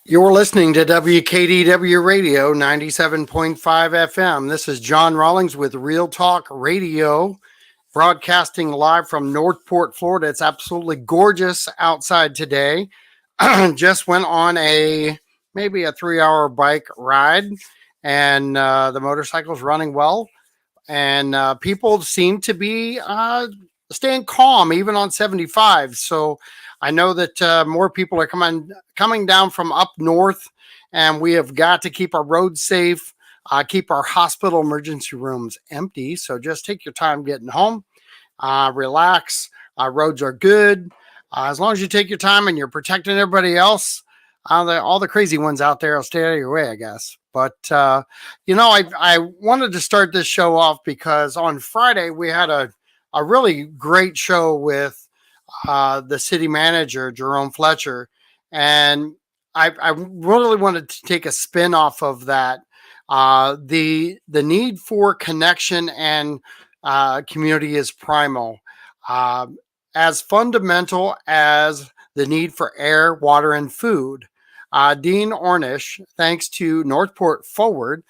You're listening to WKDW Radio 97.5 FM. This is John Rawlings with Real Talk Radio, broadcasting live from Northport, Florida. It's absolutely gorgeous outside today. Just went on maybe a 3-hour bike ride, and the motorcycle's running well. And people seem to be staying calm even on 75. So I know that more people are coming down from up north, and we have got to keep our roads safe, keep our hospital emergency rooms empty. So just take your time getting home, relax. Roads are good. As long as you take your time and you're protecting everybody else, all the crazy ones out there will stay out of your way, I guess. But, I wanted to start this show off because on Friday we had a really great show with the city manager, Jerome Fletcher. And I really wanted to take a spin off of that. The need for connection and community is primal, as fundamental as the need for air, water, and food. Dean Ornish, thanks to Northport Forward,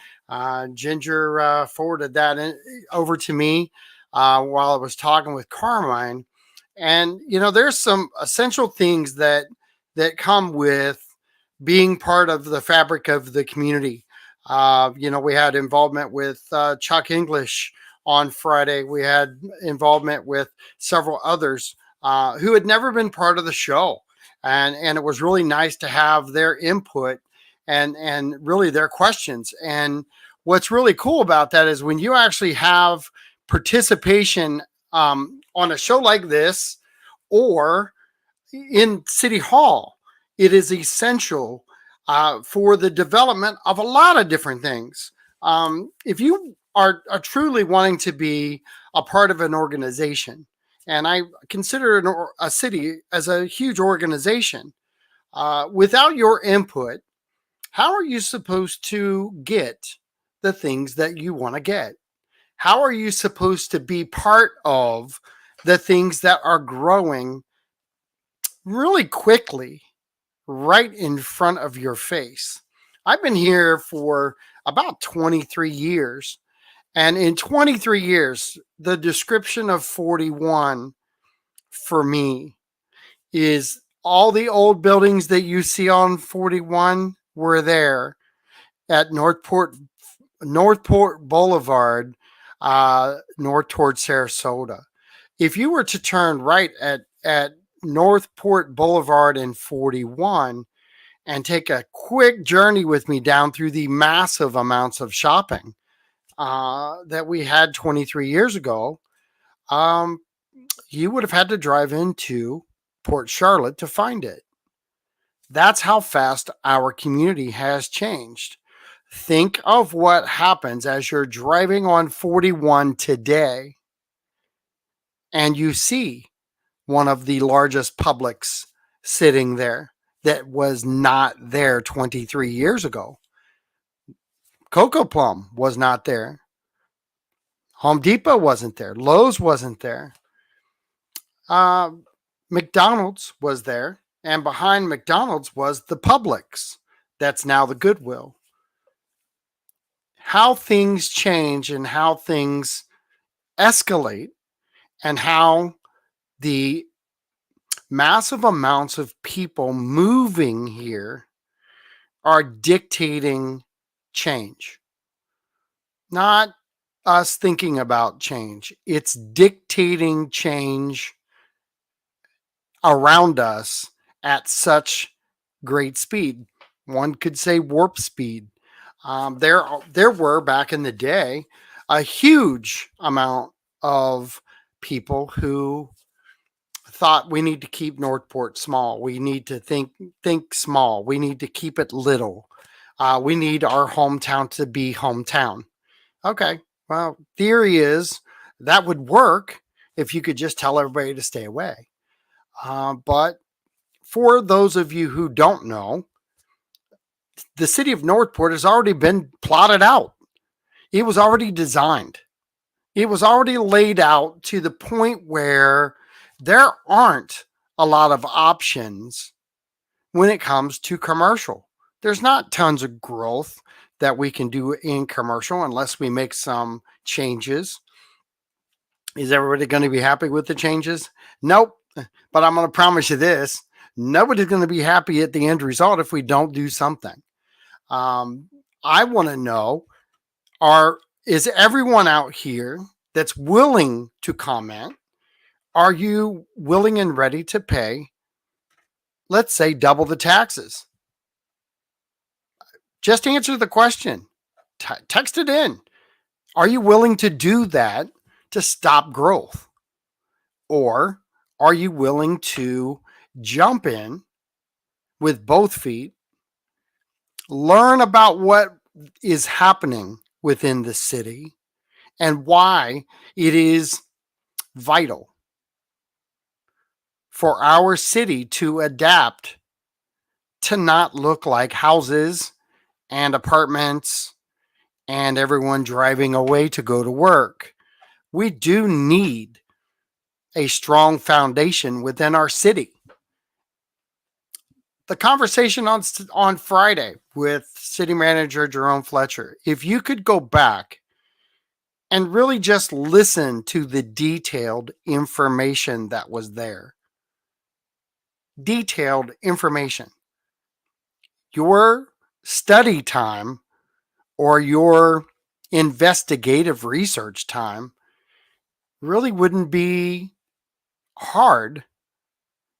Ginger forwarded that over to me while I was talking with Carmine. And there's some essential things that come with being part of the fabric of the community. We had involvement with Chuck English on Friday. We had involvement with several others who had never been part of the show. And it was really nice to have their input and really their questions. And what's really cool about that is when you actually have participation on a show like this or in City Hall, it is essential for the development of a lot of different things. If you are truly wanting to be a part of an organization, and I consider a city as a huge organization, without your input, how are you supposed to get the things that you want to get? How are you supposed to be part of the things that are growing really quickly right in front of your face? I've been here for about 23 years. And in 23 years, the description of 41 for me is all the old buildings that you see on 41 were there at Northport Boulevard, north toward Sarasota. If you were to turn right at Northport Boulevard and 41 and take a quick journey with me down through the massive amounts of shopping that we had 23 years ago, you would have had to drive into Port Charlotte to find it. That's how fast our community has changed. Think of what happens as you're driving on 41 today and you see one of the largest Publix sitting there that was not there 23 years ago. Coco Plum was not there. Home Depot wasn't there. Lowe's wasn't there. McDonald's was there. And behind McDonald's was the Publix. That's now the Goodwill. How things change and how things escalate and how the massive amounts of people moving here are dictating change. Not us thinking about change. It's dictating change around us at such great speed. One could say warp speed. There were back in the day a huge amount of people who thought we need to keep Northport small. We need to think small. We need to keep it little. We need our hometown to be hometown. Okay, well, theory is that would work if you could just tell everybody to stay away. But for those of you who don't know, the city of Northport has already been plotted out. It was already designed. It was already laid out to the point where there aren't a lot of options when it comes to commercial. there's not tons of growth that we can do in commercial unless we make some changes. Is everybody going to be happy with the changes? Nope. But I'm going to promise you this: nobody's going to be happy at the end result if we don't do something. I want to know: is everyone out here that's willing to comment? Are you willing and ready to pay, let's say, double the taxes? Just answer the question. Text it in. Are you willing to do that to stop growth? Or are you willing to jump in with both feet, learn about what is happening within the city and why it is vital for our city to adapt to not look like houses and apartments and everyone driving away to go to work? We do need a strong foundation within our city. The conversation on Friday with City Manager Jerome Fletcher, if you could go back and really just listen to the detailed information that was there. Detailed information. Your study time or your investigative research time really wouldn't be hard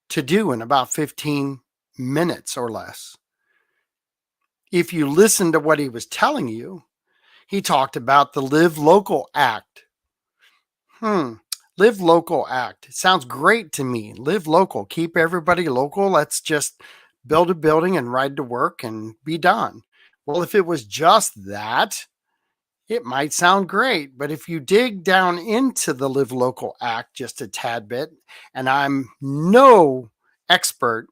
to do in about 15 minutes or less. If you listen to what he was telling you, he talked about the Live Local Act. Live Local Act. It sounds great to me. Live local. Keep everybody local. Let's just build a building and ride to work and be done. Well, if it was just that, it might sound great. But if you dig down into the Live Local Act just a tad bit, and I'm no expert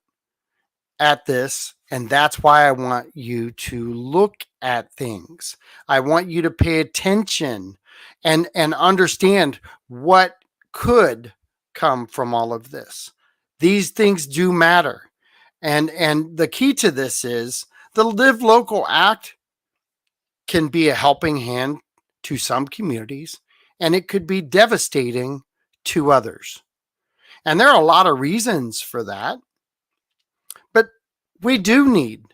at this, and that's why I want you to look at things. I want you to pay attention and understand what could come from all of this. These things do matter. And the key to this is the Live Local Act can be a helping hand to some communities, and it could be devastating to others. And there are a lot of reasons for that. But we do need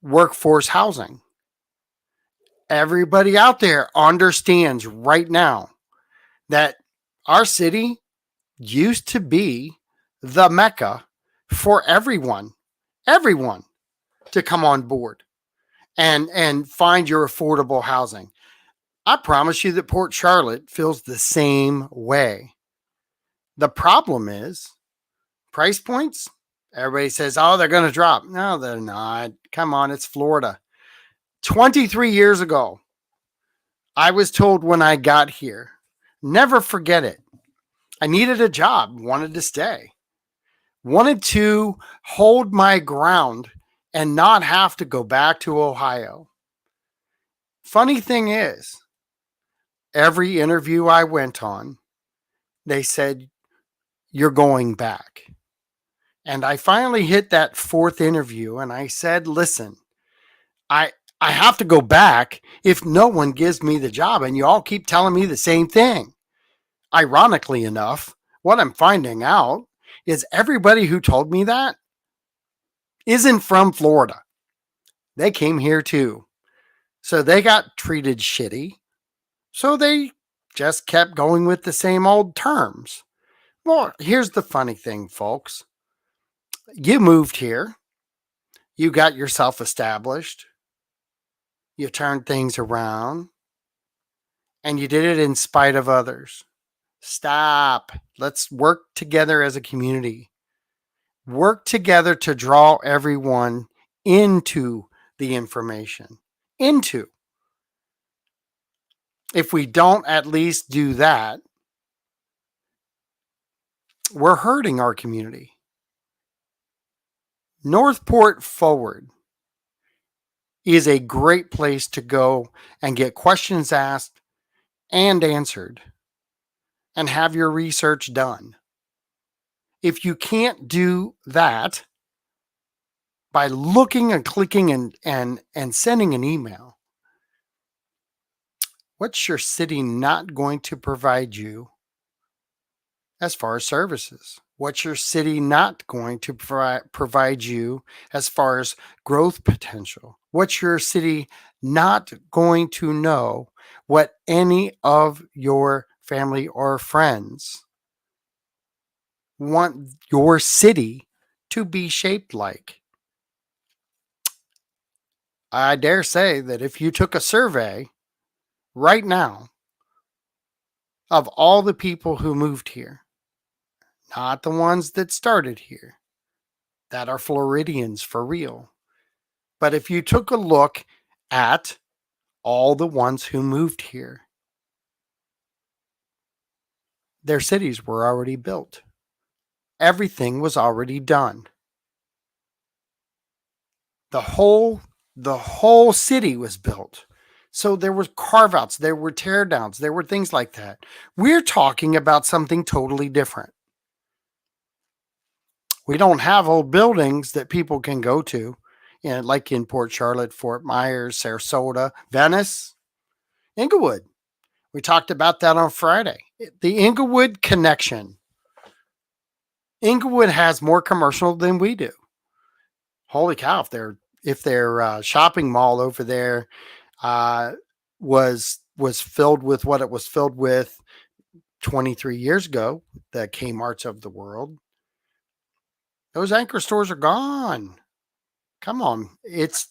workforce housing. Everybody out there understands right now that our city used to be the Mecca for everyone to come on board and find your affordable housing. I promise you that Port Charlotte feels the same way. The problem is price points. Everybody says, oh, they're going to drop. No, they're not. Come on, it's Florida. 23 years ago, I was told when I got here, never forget it. I needed a job, wanted to stay, wanted to hold my ground and not have to go back to Ohio. Funny thing is, every interview I went on, they said, you're going back. And I finally hit that fourth interview and I said, listen, I have to go back if no one gives me the job, and you all keep telling me the same thing. Ironically enough, what I'm finding out is everybody who told me that isn't from Florida. They came here too. So they got treated shitty. So they just kept going with the same old terms. Well, here's the funny thing, folks. You moved here. You got yourself established. You turned things around. And you did it in spite of others. Stop. Let's work together as a community. Work together to draw everyone into the information. If we don't at least do that, we're hurting our community. Northport Forward is a great place to go and get questions asked and answered and have your research done. If you can't do that, by looking and clicking and sending an email. What's your city not going to provide you as far as services? What's your city not going to provide you as far as growth potential? What's your city not going to know what any of your family or friends want your city to be shaped like? I dare say that if you took a survey right now of all the people who moved here, not the ones that started here, that are Floridians for real, but if you took a look at all the ones who moved here, their cities were already built. Everything was already done. The whole city was built. So there were carve outs, there were tear downs, there were things like that. We're talking about something totally different. We don't have old buildings that people can go to, like in Port Charlotte, Fort Myers, Sarasota, Venice, Inglewood. We talked about that on Friday. The Inglewood connection. Inglewood has more commercial than we do. Holy cow! If their shopping mall over there was filled with what it was filled with 23 years ago, the Kmart's of the world, those anchor stores are gone. Come on, it's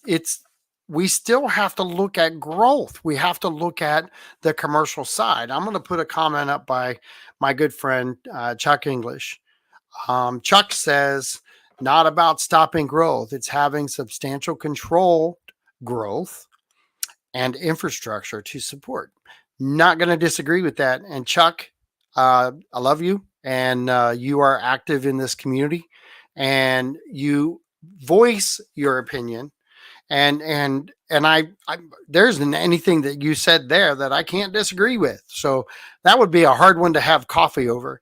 we still have to look at growth. We have to look at the commercial side. I'm going to put a comment up by my good friend Chuck English. Chuck says, not about stopping growth. It's having substantial controlled growth and infrastructure to support. Not going to disagree with that. And Chuck, I love you. And you are active in this community and you voice your opinion. And I there isn't anything that you said there that I can't disagree with. So that would be a hard one to have coffee over,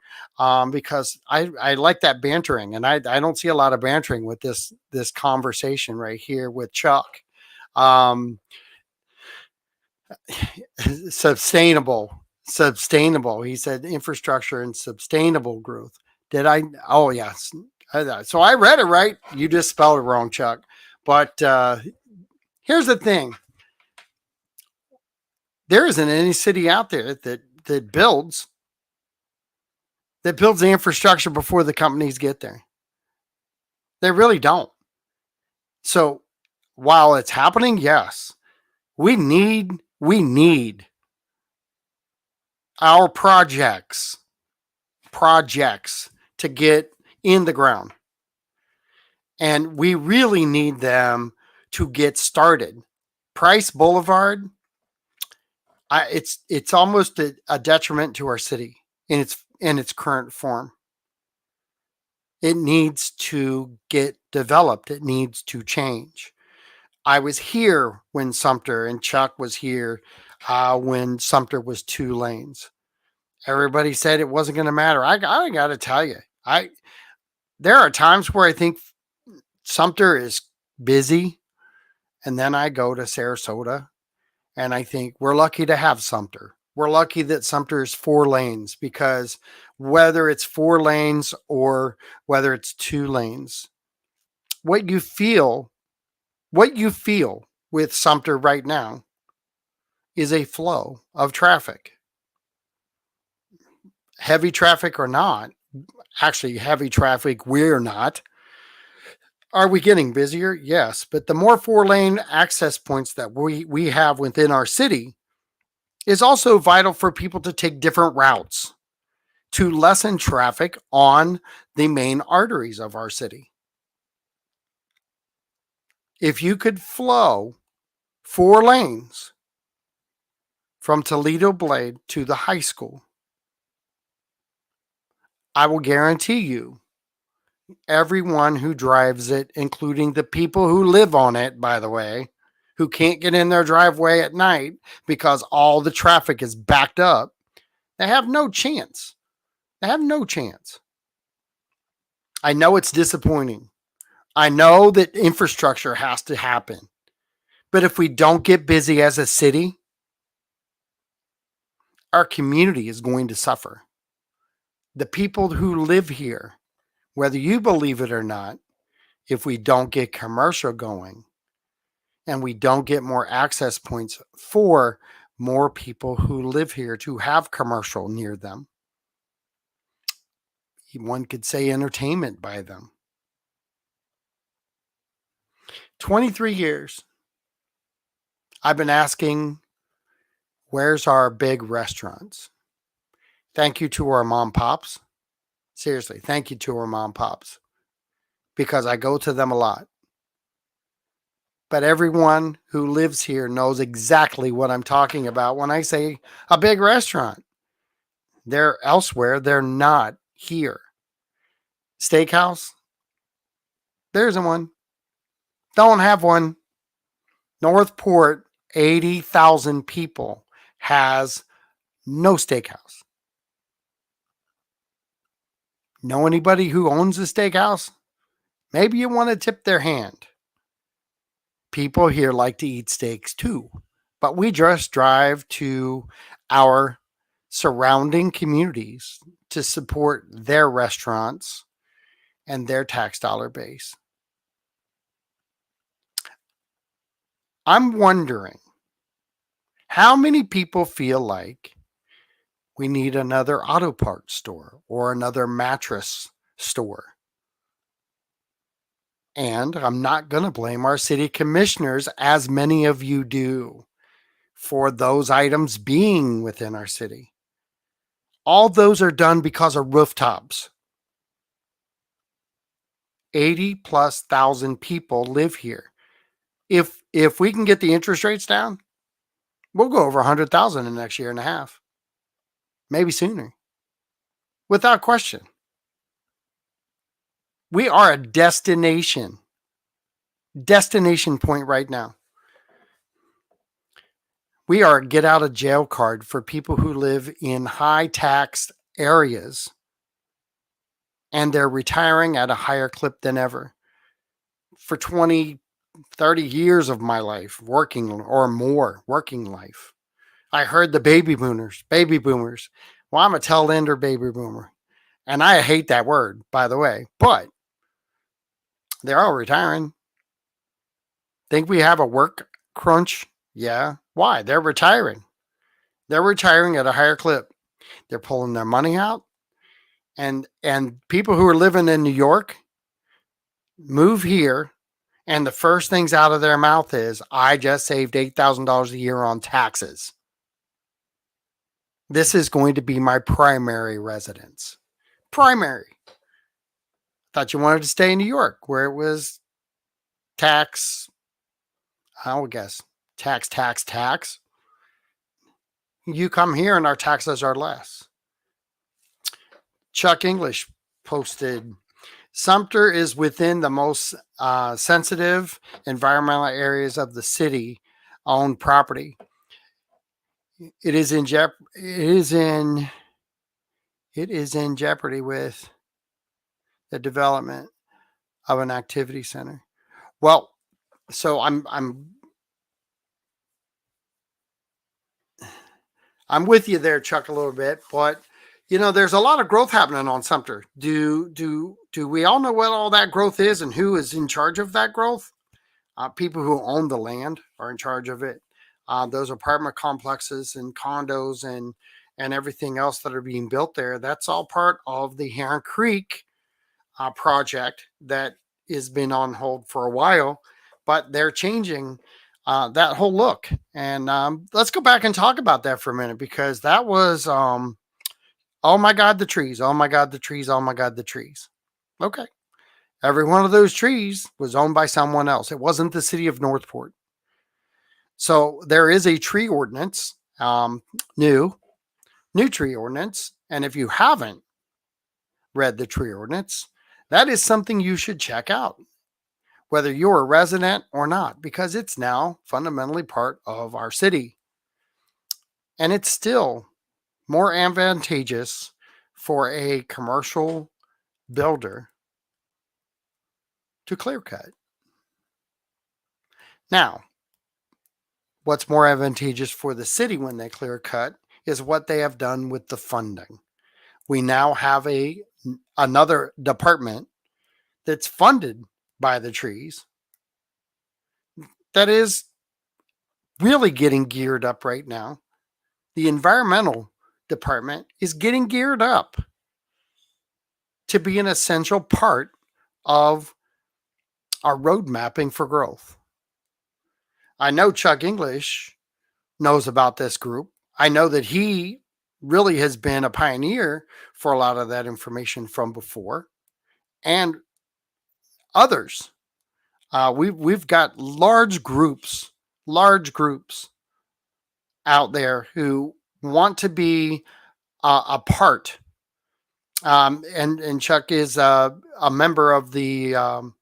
because I like that bantering, and I don't see a lot of bantering with this conversation right here with Chuck. Um, sustainable. He said infrastructure and sustainable growth. Did I? Oh yes. So I read it right. You just spelled it wrong, Chuck. But here's the thing. There isn't any city out there that builds the infrastructure before the companies get there. They really don't. So while it's happening, yes, we need our projects to get in the ground. And we really need them to get started. Price Boulevard, it's almost a detriment to our city in its current form. It needs to get developed. It needs to change. I was here when Sumter, and Chuck was here when Sumter was 2 lanes. Everybody said it wasn't going to matter. I got to tell you, there are times where I think Sumter is busy, and then I go to Sarasota and I think we're lucky to have Sumter. We're lucky that Sumter is 4 lanes, because whether it's 4 lanes or whether it's 2 lanes, what you feel with Sumter right now is a flow of traffic. Heavy traffic or not, actually heavy traffic, we're not. Are we getting busier? Yes. But the more 4-lane access points that we have within our city is also vital for people to take different routes to lessen traffic on the main arteries of our city. If you could flow 4 lanes from Toledo Blade to the high school, I will guarantee you everyone who drives it, including the people who live on it, by the way, who can't get in their driveway at night because all the traffic is backed up, they have no chance. I know it's disappointing. I know that infrastructure has to happen, but if we don't get busy as a city, our community is going to suffer. The people who live here, whether you believe it or not, if we don't get commercial going and we don't get more access points for more people who live here to have commercial near them, one could say entertainment by them. 23 years, I've been asking, where's our big restaurants? Thank you to our mom pops. Seriously, thank you to our mom pops, because I go to them a lot. But everyone who lives here knows exactly what I'm talking about when I say a big restaurant. They're elsewhere, they're not here. Steakhouse, there isn't one. Don't have one. Northport, 80,000 people, has no steakhouse. Know anybody who owns a steakhouse? Maybe you want to tip their hand. People here like to eat steaks too, but we just drive to our surrounding communities to support their restaurants and their tax dollar base. I'm wondering how many people feel like we need another auto parts store or another mattress store. And I'm not going to blame our city commissioners, as many of you do, for those items being within our city. All those are done because of rooftops. 80,000+ people live here. If we can get the interest rates down, we'll go over 100,000 in the next year and a half, maybe sooner, without question. We are a destination point right now. We are a get out of jail card for people who live in high taxed areas, and they're retiring at a higher clip than ever. For 20, 30 years of my life, working life, I heard the baby boomers. Well, I'm a tail ender baby boomer, and I hate that word, by the way, but they're all retiring. Think we have a work crunch? Yeah. Why? They're retiring. They're retiring at a higher clip. They're pulling their money out. And people who are living in New York move here, and the first things out of their mouth is, I just saved $8,000 a year on taxes. This is going to be my primary residence. Primary. Thought you wanted to stay in New York, where it was tax. I would guess tax. You come here and our taxes are less. Chuck English posted, Sumter is within the most sensitive environmental areas of the city owned property. It is in jeopardy with the development of an activity center. Well, so I'm with you there, Chuck, a little bit, but there's a lot of growth happening on Sumter. Do we all know what all that growth is and who is in charge of that growth? People who own the land are in charge of it. Those apartment complexes and condos and everything else that are being built there, that's all part of the Heron Creek project that has been on hold for a while, but they're changing that whole look. And let's go back and talk about that for a minute, because that was, oh my God, the trees. Oh my God, the trees. Oh my God, the trees. Okay. Every one of those trees was owned by someone else. It wasn't the city of Northport. So there is a tree ordinance, new tree ordinance. And if you haven't read the tree ordinance, that is something you should check out, whether you're a resident or not, because it's now fundamentally part of our city. And it's still more advantageous for a commercial builder to clear cut. Now, what's more advantageous for the city when they clear cut is what they have done with the funding. We now have another department that's funded by the trees that is really getting geared up right now. The environmental department is getting geared up to be an essential part of our road mapping for growth. I know Chuck English knows about this group. I know that he really has been a pioneer for a lot of that information from before, and others. We've got large groups out there who want to be a part. And Chuck is a member of the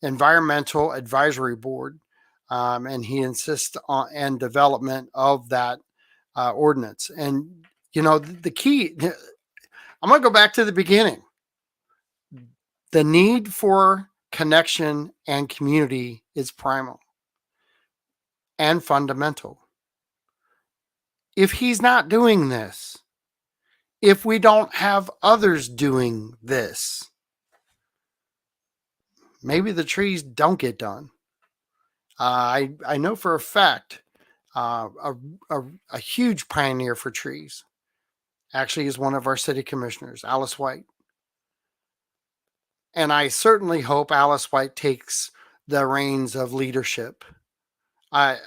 Environmental Advisory Board, and he insists on and development of that ordinance. And the key. I'm going to go back to the beginning. The need for connection and community is primal and fundamental. If he's not doing this, if we don't have others doing this, maybe the trees don't get done. I know for a fact a huge pioneer for trees actually is one of our city commissioners, Alice White. And I certainly hope Alice White takes the reins of leadership.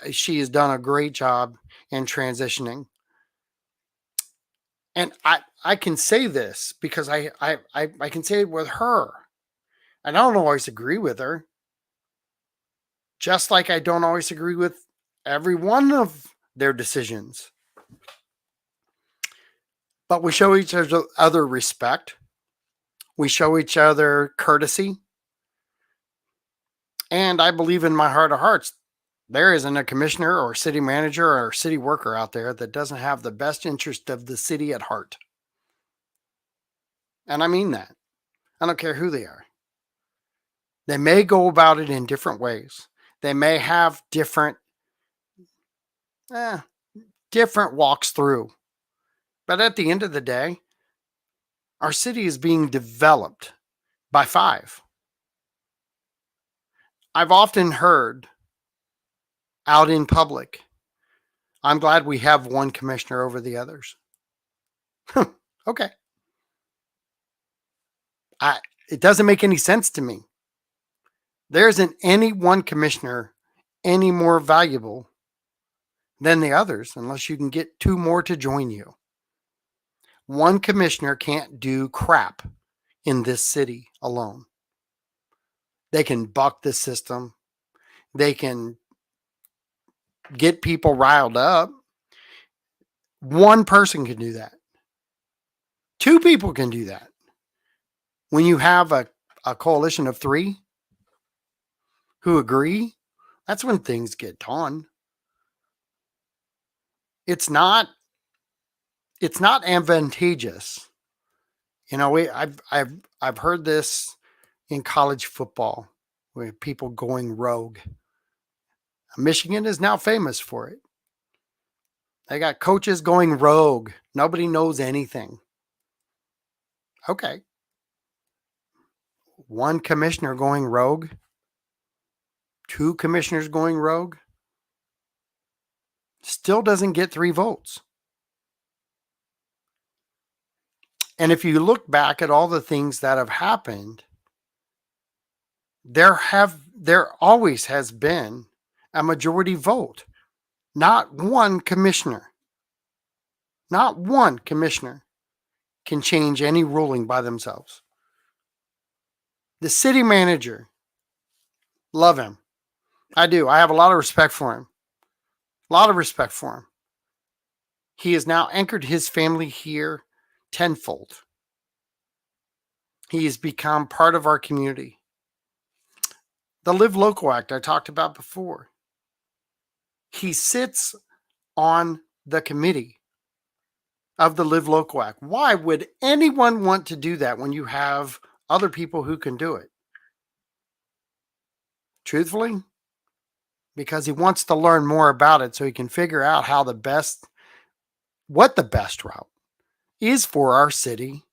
She has done a great job in transitioning. And I can say this because I can say it with her. I don't always agree with her. Just like I don't always agree with every one of their decisions. But we show each other respect. We show each other courtesy. And I believe in my heart of hearts, there isn't a commissioner or city manager or city worker out there that doesn't have the best interest of the city at heart. And I mean that. I don't care who they are. They may go about it in different ways. They may have different walks through. But at the end of the day, our city is being developed by 5. I've often heard out in public, I'm glad we have one commissioner over the others. Okay. It doesn't make any sense to me. There isn't any one commissioner any more valuable than the others unless you can get 2 more to join you. One commissioner can't do crap in this city alone. They can buck the system. They can get people riled up. One person can do that. 2 people can do that. When you have a coalition of 3 who agree, that's when things get done. It's not advantageous. I've heard this in college football with people going rogue. Michigan is now famous for it. They got coaches going rogue. Nobody knows anything. Okay. One commissioner going rogue, 2 commissioners going rogue, still doesn't get 3 votes. And if you look back at all the things that have happened, there always has been a majority vote. Not one commissioner can change any ruling by themselves. The city manager, love him. I do. I have a lot of respect for him. He has now anchored his family here tenfold. He has become part of our community. The Live Local Act I talked about before. He sits on the committee of the Live Local Act. Why would anyone want to do that when you have other people who can do it? Truthfully, because he wants to learn more about it so he can figure out what the best route is for our city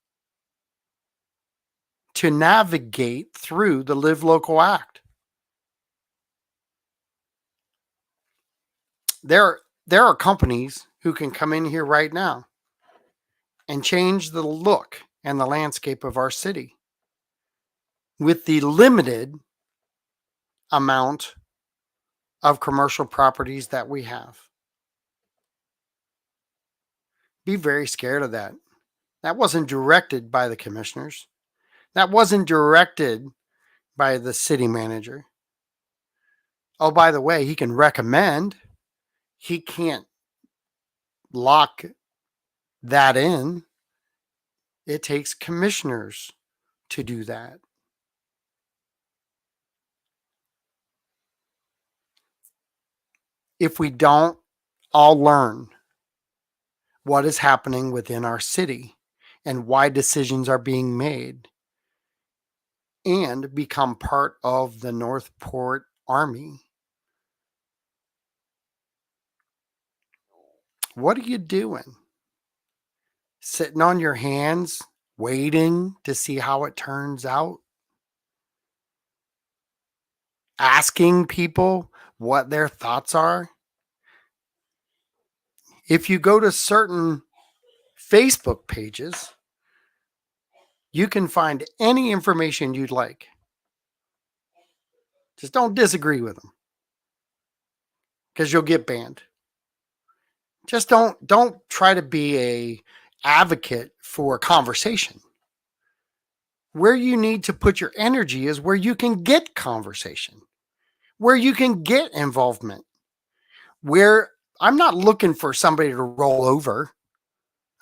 to navigate through the Live Local Act. There are companies who can come in here right now and change the look and the landscape of our city with the limited amount of commercial properties that we have. Be very scared of that. That wasn't directed by the commissioners. That wasn't directed by the city manager. Oh, by the way, he can recommend. He can't lock that in. It takes commissioners to do that. If we don't all learn what is happening within our city and why decisions are being made and become part of the Northport Army, what are you doing? Sitting on your hands, waiting to see how it turns out? Asking people what their thoughts are? If you go to certain Facebook pages, you can find any information you'd like. Just don't disagree with them, because you'll get banned. Just don't try to be a advocate for a conversation. Where you need to put your energy is where you can get conversation, where you can get involvement, where I'm not looking for somebody to roll over.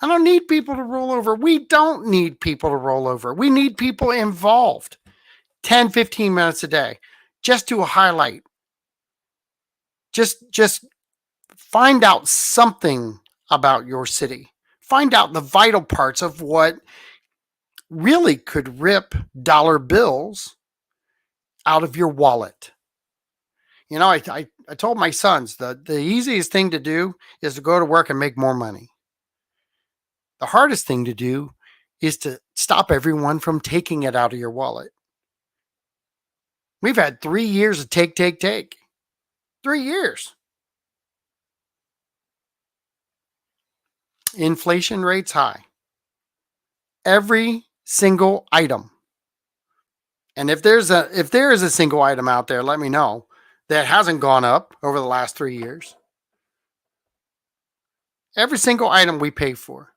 I don't need people to roll over. We don't need people to roll over. We need people involved 10, 15 minutes a day just to highlight. Just find out something about your city. Find out the vital parts of what really could rip dollar bills out of your wallet. You know, I told my sons the easiest thing to do is to go to work and make more money. The hardest thing to do is to stop everyone from taking it out of your wallet. We've had 3 years of take. 3 years. Inflation rates high. Every single item. And if there is a single item out there, let me know, that hasn't gone up over the last 3 years. Every single item we pay for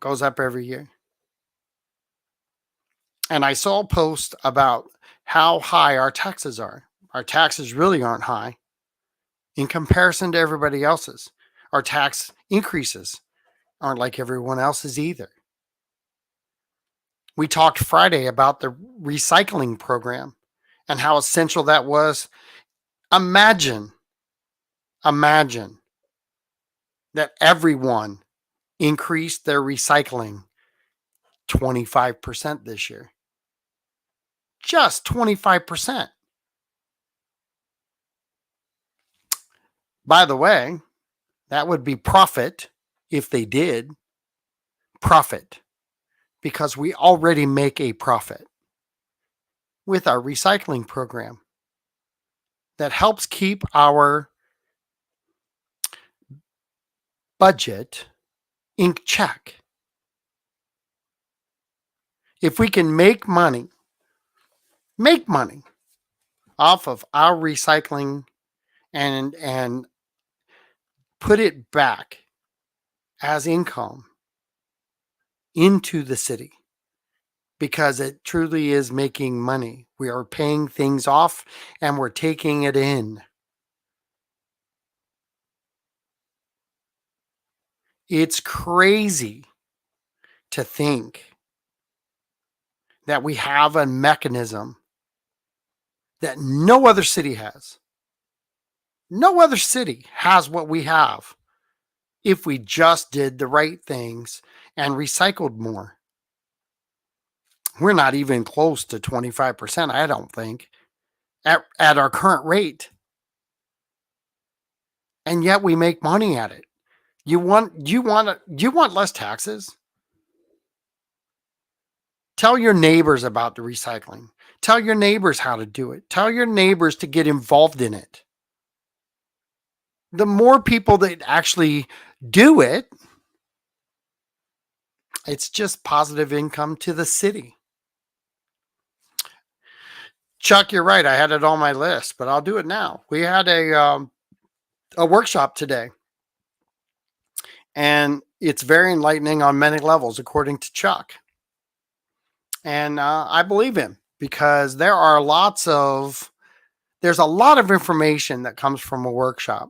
goes up every year. And I saw a post about how high our taxes are. Our taxes really aren't high in comparison to everybody else's. Our tax increases aren't like everyone else's either. We talked Friday about the recycling program and how essential that was. Imagine that everyone increased their recycling 25% this year. Just 25%. By the way, that would be profit if they did. Profit. Because we already make a profit with our recycling program that helps keep our budget in check. If we can make money off of our recycling and put it back as income into the city, because it truly is making money. We are paying things off and we're taking it in. It's crazy to think that we have a mechanism that no other city has. No other city has what we have if we just did the right things and recycled more. We're not even close to 25%, I don't think. at our current rate, and yet we make money at it. You want less taxes? Tell your neighbors about the recycling. Tell your neighbors how to do it. Tell your neighbors to get involved in it. The more people that actually do it, it's just positive income to the city. Chuck, you're right. I had it on my list, but I'll do it now. We had a workshop today, and it's very enlightening on many levels, according to Chuck. And I believe him because there's a lot of information that comes from a workshop.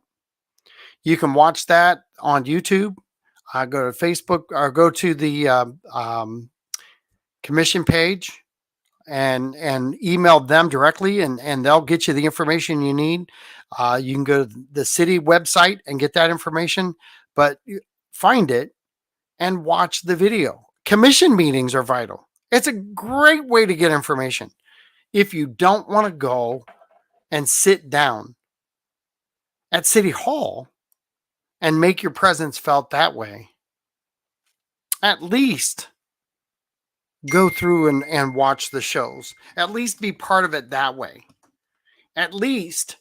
You can watch that on YouTube. Go to Facebook or go to the commission page and email them directly, and they'll get you the information you need. You can go to the city website and get that information, but find it and watch the video. Commission meetings are vital. It's a great way to get information. If you don't want to go and sit down at City Hall and make your presence felt that way, at least go through and watch the shows. At least be part of it that way. At least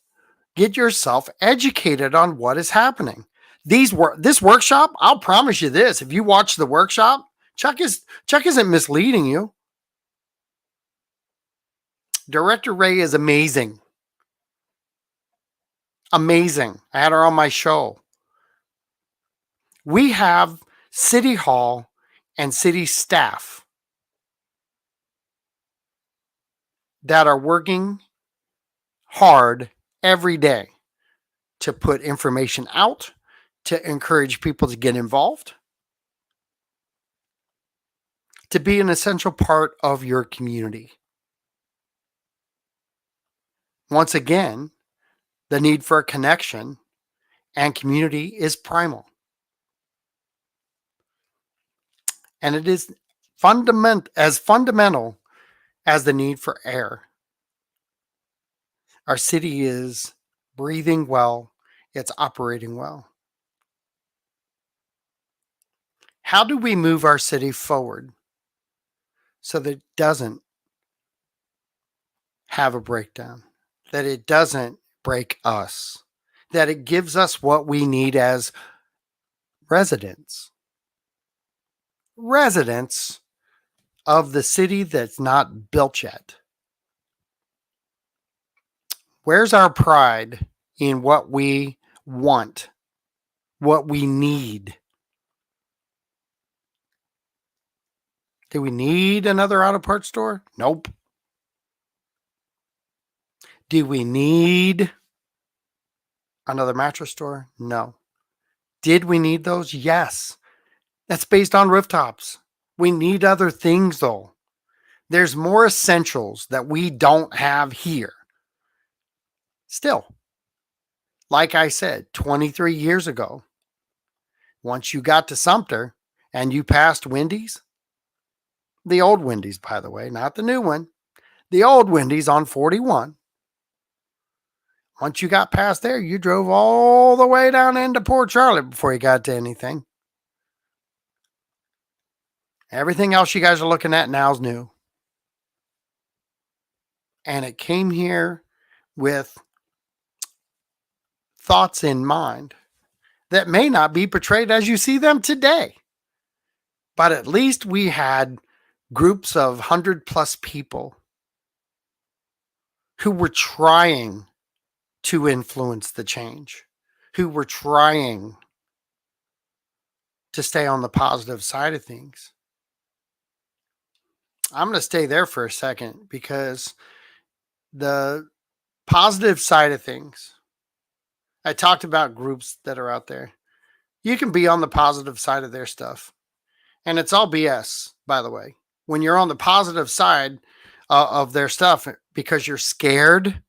get yourself educated on what is happening. This workshop, I'll promise you this. If you watch the workshop, Chuck isn't misleading you. Director Ray is amazing. Amazing. I had her on my show. We have City Hall and city staff that are working hard every day to put information out, to encourage people to get involved, to be an essential part of your community. Once again, the need for a connection and community is primal. And it is fundamental as the need for air. Our city is breathing well, it's operating well. How do we move our city forward so that it doesn't have a breakdown, that it doesn't break us, that it gives us what we need as residents of the city that's not built yet? Where's our pride in what we want, what we need? Do we need another auto parts store? Nope. Do we need another mattress store? No. Did we need those? Yes. That's based on rooftops. We need other things though. There's more essentials that we don't have here. Still, like I said, 23 years ago, once you got to Sumter and you passed Wendy's, the old Wendy's, by the way, not the new one, the old Wendy's on 41. Once you got past there, you drove all the way down into Port Charlotte before you got to anything. Everything else you guys are looking at now is new. And it came here with thoughts in mind that may not be portrayed as you see them today. But at least we had groups of 100+ people who were trying to influence the change, who were trying to stay on the positive side of things. I'm going to stay there for a second because the positive side of things, I talked about groups that are out there. You can be on the positive side of their stuff. And it's all BS, by the way. When you're on the positive side of their stuff because you're scared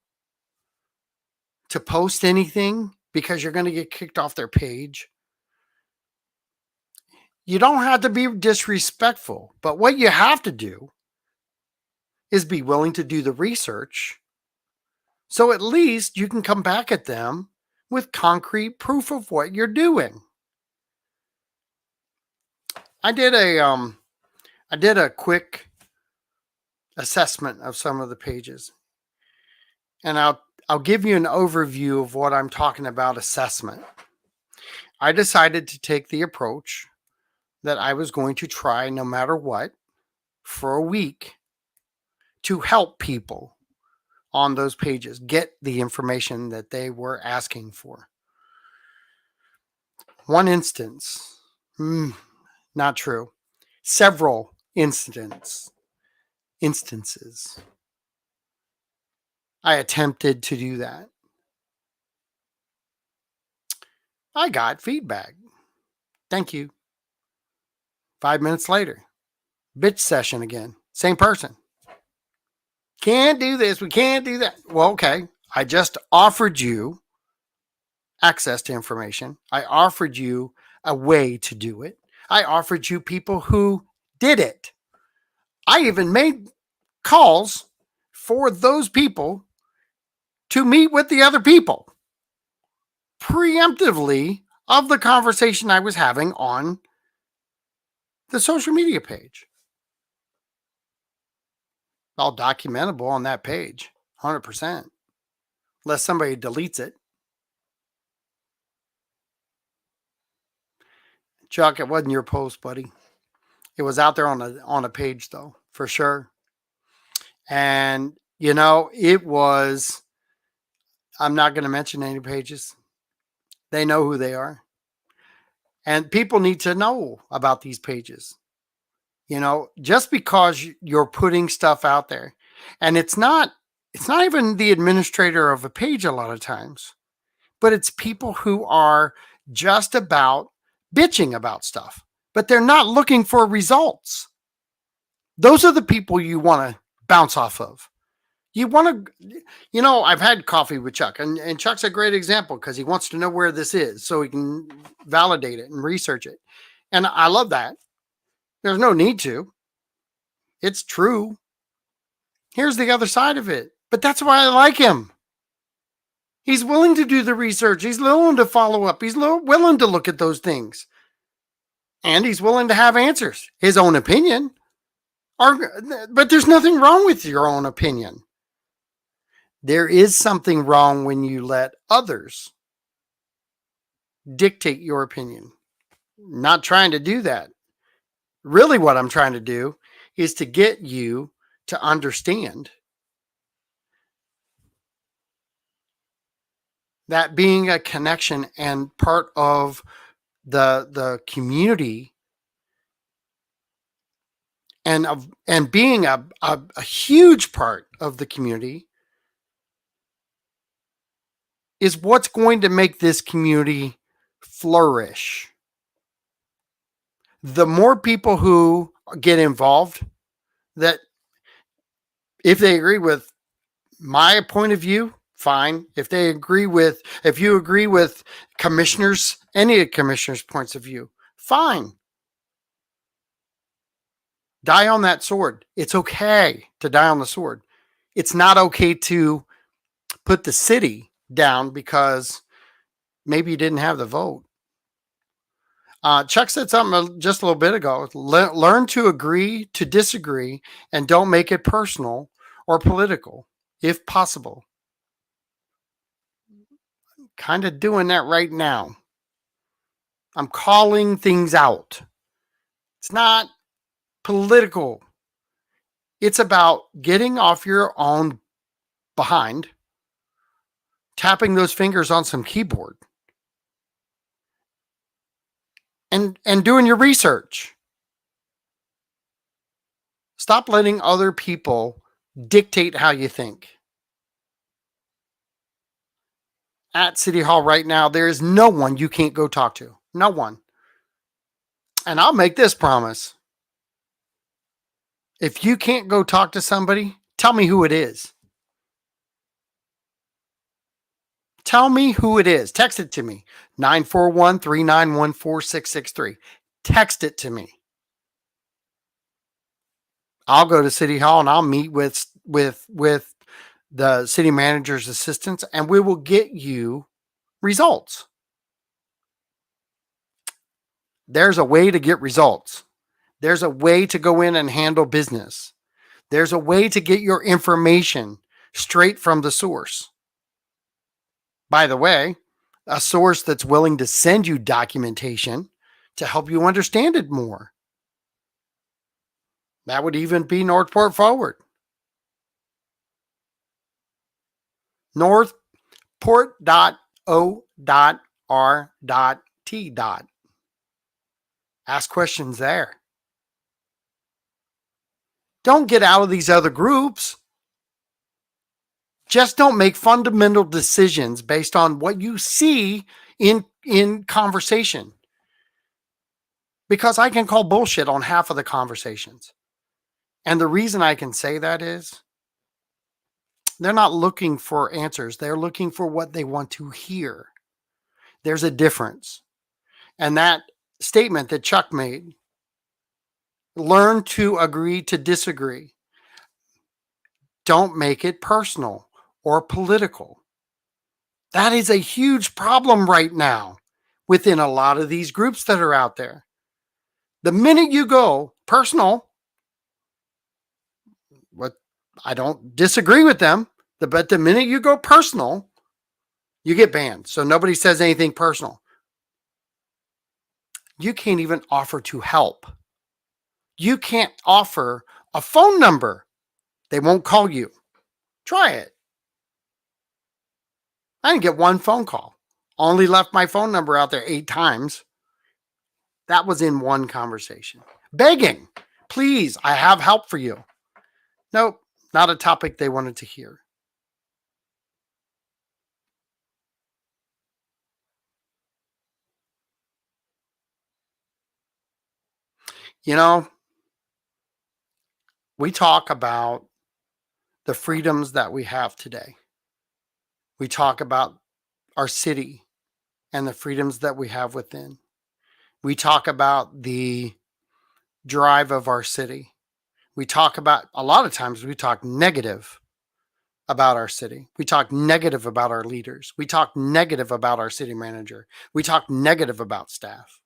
to post anything because you're going to get kicked off their page, you don't have to be disrespectful. But what you have to do is be willing to do the research So at least you can come back at them with concrete proof of what you're doing. I did a quick assessment of some of the pages. And I'll give you an overview of what I'm talking about assessment. I decided to take the approach that I was going to try no matter what for a week to help people on those pages get the information that they were asking for. One instance, not true. Several instances. I attempted to do that. I got feedback. Thank you. 5 minutes later, bitch session again. Same person. Can't do this. We can't do that. Well, okay. I just offered you access to information. I offered you a way to do it. I offered you people who did it. I even made calls for those people to meet with the other people preemptively of the conversation I was having on the social media page. All documentable on that page, 100%, unless somebody deletes it. Chuck, it wasn't your post, buddy. It was out there on a page, though, for sure. And, it was, I'm not going to mention any pages. They know who they are. And people need to know about these pages. Just because you're putting stuff out there, and it's not even the administrator of a page a lot of times, but it's people who are just about bitching about stuff, but they're not looking for results. Those are the people you want to bounce off of. You want to, I've had coffee with Chuck, and Chuck's a great example because he wants to know where this is so he can validate it and research it. And I love that. There's no need to. It's true. Here's the other side of it. But that's why I like him. He's willing to do the research. He's willing to follow up. He's willing to look at those things. And he's willing to have answers. His own opinion. But there's nothing wrong with your own opinion. There is something wrong when you let others dictate your opinion. Not trying to do that. Really, what I'm trying to do is to get you to understand that being a connection and part of the community and being a huge part of the community is what's going to make this community flourish. The more people who get involved, that if they agree with my point of view, fine. If you agree with commissioners, any commissioners' points of view, fine. Die on that sword. It's okay to die on the sword. It's not okay to put the city down because maybe you didn't have the vote. Chuck said something just a little bit ago. Learn to agree to disagree and don't make it personal or political, if possible. I'm kind of doing that right now. I'm calling things out. It's not political. It's about getting off your own behind, tapping those fingers on some keyboard, and doing your research. Stop letting other people dictate how you think. At City Hall right now, there is no one you can't go talk to. No one. And I'll make this promise. If you can't go talk to somebody, tell me who it is. Tell me who it is. Text it to me. 941-391-4663. Text it to me. I'll go to City Hall and I'll meet with the city manager's assistants, and we will get you results. There's a way to get results. There's a way to go in and handle business. There's a way to get your information straight from the source. By the way, a source that's willing to send you documentation to help you understand it more. That would even be Northport Forward. Northport.o.r.t. Ask questions there. Don't get out of these other groups. Just don't make fundamental decisions based on what you see in conversation. Because I can call bullshit on half of the conversations. And the reason I can say that is they're not looking for answers. They're looking for what they want to hear. There's a difference. And that statement that Chuck made, learn to agree to disagree. Don't make it personal or political. That is a huge problem right now within a lot of these groups that are out there. The minute you go personal, what I don't disagree with them, but the minute you go personal, you get banned. So nobody says anything personal. You can't even offer to help. You can't offer a phone number. They won't call you. Try it. I didn't get one phone call. Only left my phone number out there 8 times. That was in one conversation. Begging, please, I have help for you. Nope, not a topic they wanted to hear. You know, we talk about the freedoms that we have today. We talk about our city and the freedoms that we have within. We talk about the drive of our city. We talk about, a lot of times we talk negative about our city. We talk negative about our leaders. We talk negative about our city manager. We talk negative about staff.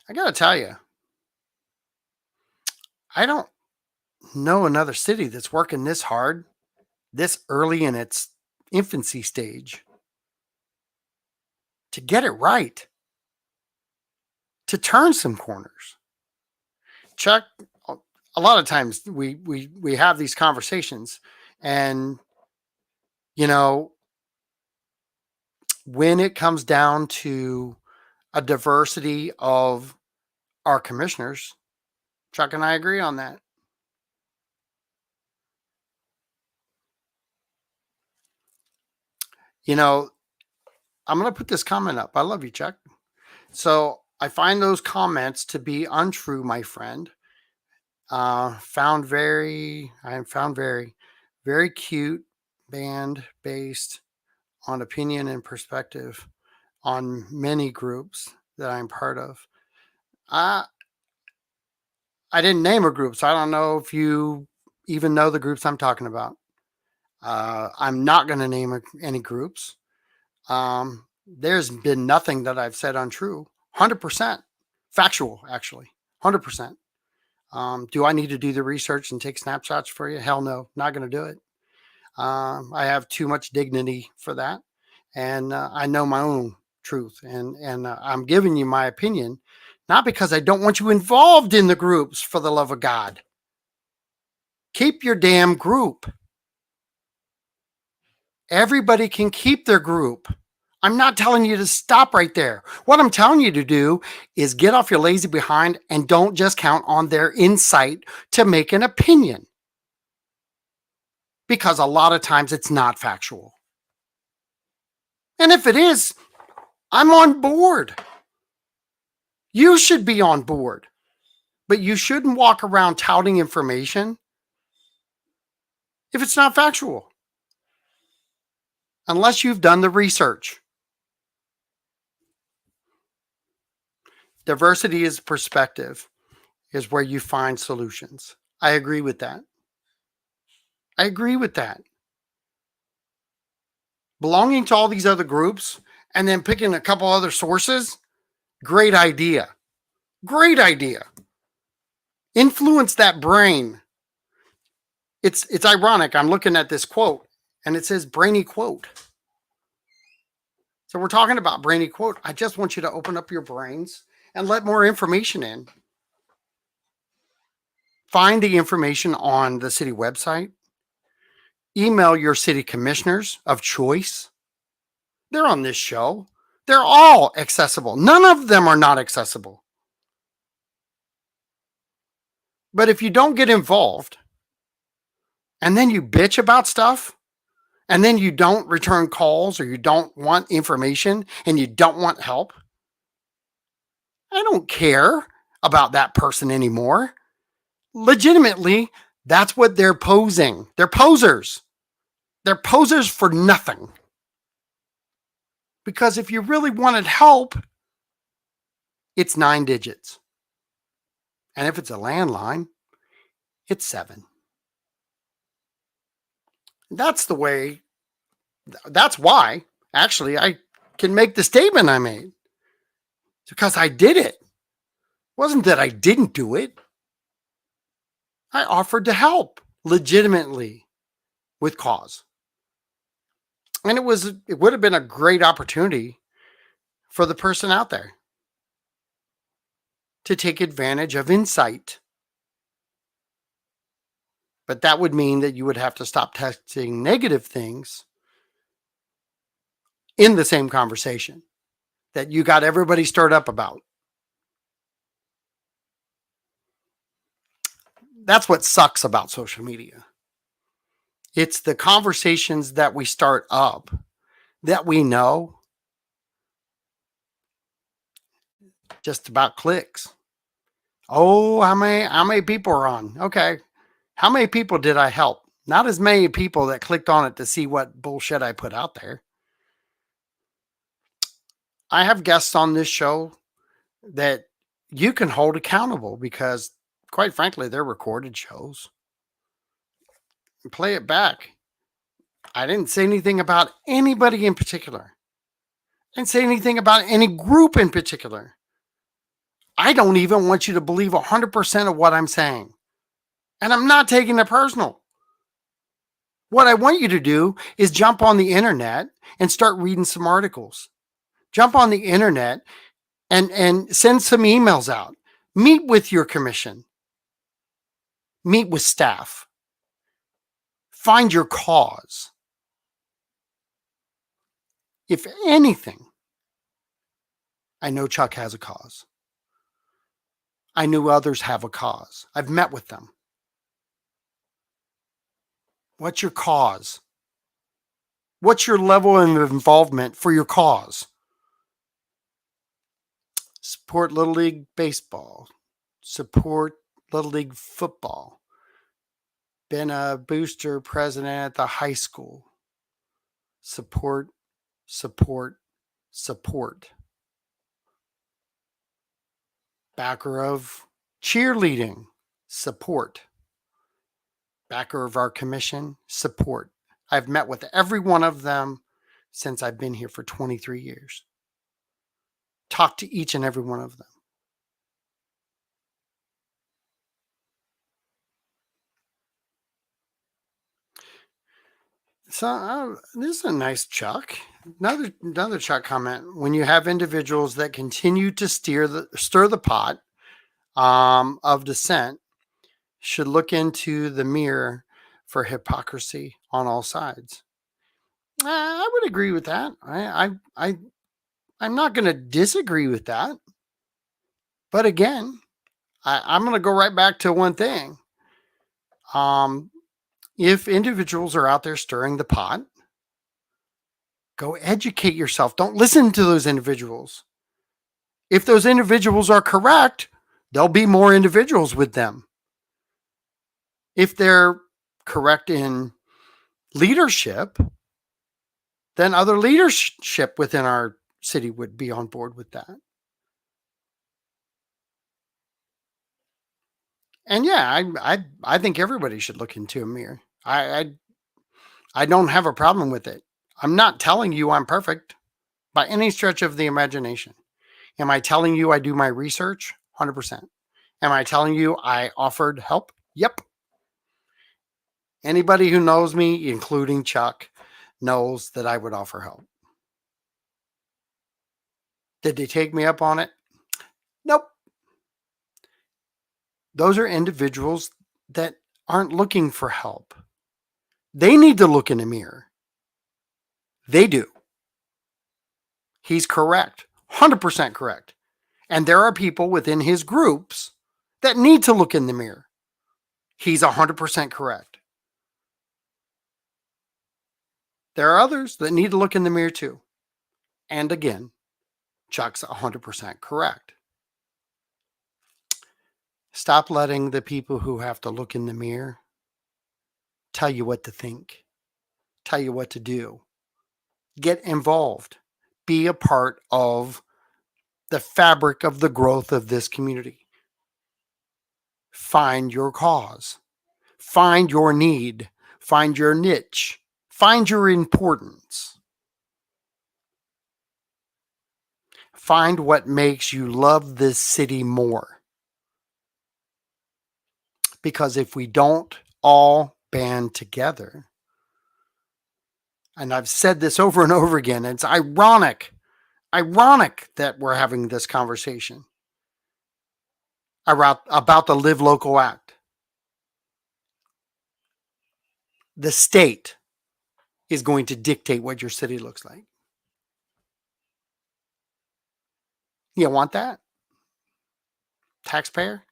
I got to tell you, I don't know another city that's working this hard, this early in its infancy stage, to get it right, to turn some corners. Chuck, a lot of times we have these conversations, and you know, when it comes down to a diversity of our commissioners, Chuck and I agree on that. You know, I'm going to put this comment up. I love you, Chuck. So I find those comments to be untrue, my friend. Found very cute band based on opinion and perspective on many groups that I'm part of. I didn't name a group, so I don't know if you even know the groups I'm talking about. I'm not going to name any groups. There's been nothing that I've said untrue. 100% factual, actually. 100%. Do I need to do the research and take snapshots for you? Hell no, not going to do it. I have too much dignity for that. And I know my own truth. And I'm giving you my opinion, not because I don't want you involved in the groups, for the love of God. Keep your damn group. Everybody can keep their group. I'm not telling you to stop right there. What I'm telling you to do is get off your lazy behind and don't just count on their insight to make an opinion. Because a lot of times it's not factual. And if it is, I'm on board. You should be on board. But you shouldn't walk around touting information if it's not factual. Unless you've done the research. Diversity is perspective, is where you find solutions. I agree with that. I agree with that. Belonging to all these other groups and then picking a couple other sources, great idea. Great idea. Influence that brain. It's ironic. I'm looking at this quote and it says brainy quote. So we're talking about brainy quote. I just want you to open up your brains and let more information in. Find the information on the city website. Email your city commissioners of choice. They're on this show. They're all accessible. None of them are not accessible. But if you don't get involved and then you bitch about stuff and then you don't return calls or you don't want information and you don't want help, I don't care about that person anymore. Legitimately, that's what they're posing. They're posers. They're posers for nothing. Because if you really wanted help, it's 9 digits. And if it's a landline, it's 7. That's the way, that's why, actually, I can make the statement I made. It's because I did it. It wasn't that I didn't do it. I offered to help legitimately with cause. And it would have been a great opportunity for the person out there to take advantage of insight. But that would mean that you would have to stop texting negative things in the same conversation that you got everybody stirred up about. That's what sucks about social media. It's the conversations that we start up that we know just about clicks. Oh, how many people are on? Okay. How many people did I help? Not as many people that clicked on it to see what bullshit I put out there. I have guests on this show that you can hold accountable because, quite frankly, they're recorded shows. Play it back. I didn't say anything about anybody in particular. I didn't say anything about any group in particular. I don't even want you to believe 100% of what I'm saying. And I'm not taking it personal. What I want you to do is jump on the internet and start reading some articles. Jump on the internet and send some emails out. Meet with your commission. Meet with staff. Find your cause. If anything, I know Chuck has a cause. I know others have a cause. I've met with them. What's your cause? What's your level of involvement for your cause? Support Little League Baseball. Support Little League Football. Been a booster president at the high school. Support, support, support. Backer of cheerleading. Support. Backer of our commission. Support. I've met with every one of them since I've been here for 23 years. Talk to each and every one of them. So this is a nice Chuck. Another Chuck comment. When you have individuals that continue to stir the pot of dissent, should look into the mirror for hypocrisy on all sides. I would agree with that. I'm not going to disagree with that. But again, I'm going to go right back to one thing. If individuals are out there stirring the pot, go educate yourself. Don't listen to those individuals. If those individuals are correct, there'll be more individuals with them. If they're correct in leadership, then other leadership within our city would be on board with that. And yeah, I think everybody should look into a mirror. I, I I don't have a problem with it. I'm not telling you I'm perfect by any stretch of the imagination. Am I telling you I do my research? 100%. Am I telling you I offered help? Yep. Anybody who knows me, including Chuck, knows that I would offer help. Did they take me up on it? Nope. Those are individuals that aren't looking for help. They need to look in the mirror. They do. He's correct. 100% correct. And there are people within his groups that need to look in the mirror. He's 100% correct. There are others that need to look in the mirror too. And again, Chuck's 100% correct. Stop letting the people who have to look in the mirror tell you what to think, tell you what to do. Get involved. Be a part of the fabric of the growth of this community. Find your cause. Find your need. Find your niche. Find your importance. Find what makes you love this city more. Because if we don't all band together, and I've said this over and over again, it's ironic that we're having this conversation about the Live Local Act. The state is going to dictate what your city looks like. You want that? Taxpayer?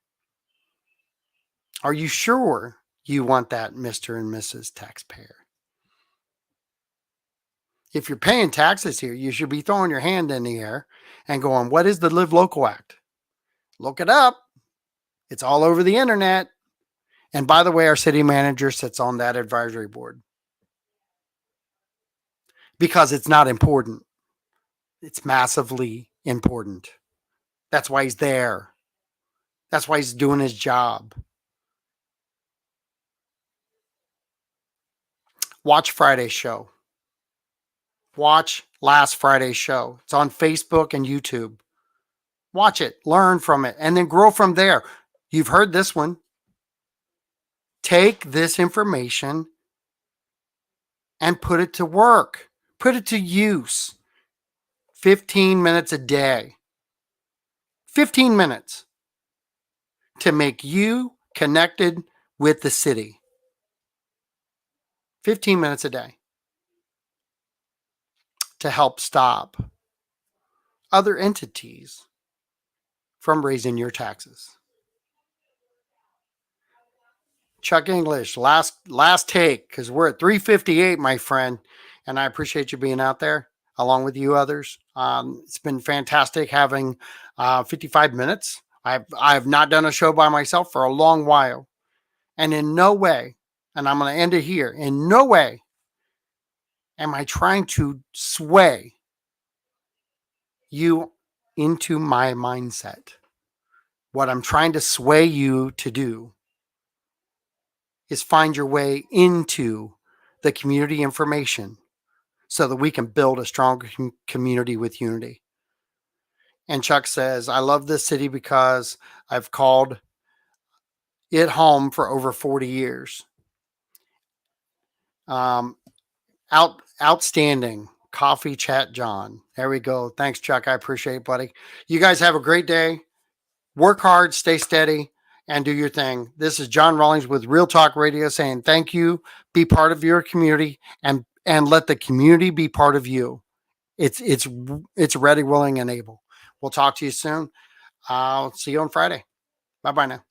Are you sure you want that, Mr. and Mrs. Taxpayer? If you're paying taxes here, you should be throwing your hand in the air and going, what is the Live Local Act? Look it up. It's all over the internet. And by the way, our city manager sits on that advisory board. Because it's not important. It's massively important. That's why he's there. That's why he's doing his job. Watch Friday's show. Watch last Friday's show. It's on Facebook and YouTube. Watch it, learn from it, and then grow from there. You've heard this one. Take this information and put it to work. Put it to use. 15 minutes a day. 15 minutes to make you connected with the city. 15 minutes a day to help stop other entities from raising your taxes. Chuck English, last take, because we're at 3:58, my friend, and I appreciate you being out there along with you others. It's been fantastic having 55 minutes. I've not done a show by myself for a long while, and in no way, and I'm going to end it here, in no way am I trying to sway you into my mindset. What I'm trying to sway you to do is find your way into the community information so that we can build a stronger community with unity. And Chuck says, I love this city because I've called it home for over 40 years. Outstanding. Coffee Chat John. There we go. Thanks, Chuck. I appreciate it, buddy. You guys have a great day. Work hard, stay steady, and do your thing. This is John Rawlings with Real Talk Radio saying thank you. Be part of your community and let the community be part of you. It's ready, willing, and able. We'll talk to you soon. I'll see you on Friday. Bye-bye now.